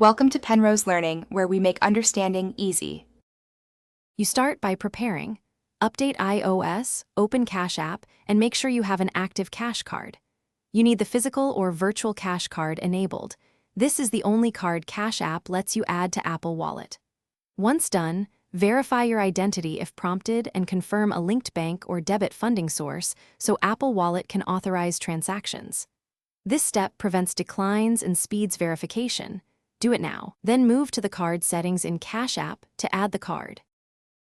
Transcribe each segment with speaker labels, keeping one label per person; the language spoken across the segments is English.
Speaker 1: Welcome to Penrose Learning, where we make understanding easy.
Speaker 2: You start by preparing. Update iOS, open Cash App, and make sure you have an active Cash Card. You need the physical or virtual Cash Card enabled. This is the only card Cash App lets you add to Apple Wallet. Once done, verify your identity if prompted and confirm a linked bank or debit funding source so Apple Wallet can authorize transactions. This step prevents declines and speeds verification. Do it now. Then move to the card settings in Cash App to add the card.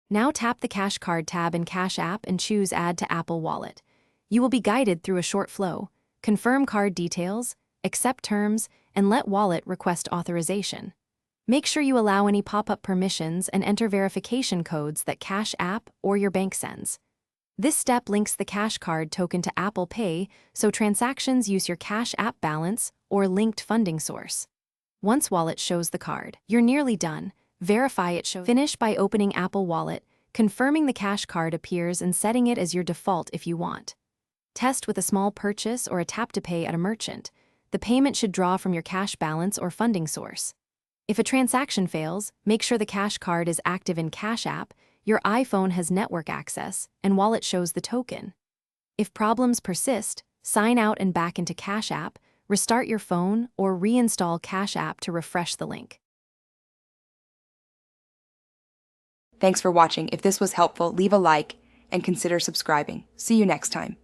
Speaker 2: Now tap the Cash Card tab in Cash App and choose Add to Apple Wallet. You will be guided through a short flow. Confirm card details, accept terms, and let Wallet request authorization. Make sure you allow any pop-up permissions and enter verification codes that Cash App or your bank sends. This step links the Cash Card token to Apple Pay so transactions use your Cash App balance or linked funding source. Once Wallet shows the card, you're nearly done. Verify it shows. Finish by opening Apple Wallet, confirming the Cash Card appears and setting it as your default if you want. Test with a small purchase or a tap-to-pay at a merchant. The payment should draw from your cash balance or funding source. If a transaction fails, make sure the Cash Card is active in Cash App, your iPhone has network access, and Wallet shows the token. If problems persist, sign out and back into Cash App, restart your phone, or reinstall Cash App to refresh the link.
Speaker 1: Thanks for watching. If this was helpful, leave a like and consider subscribing. See you next time.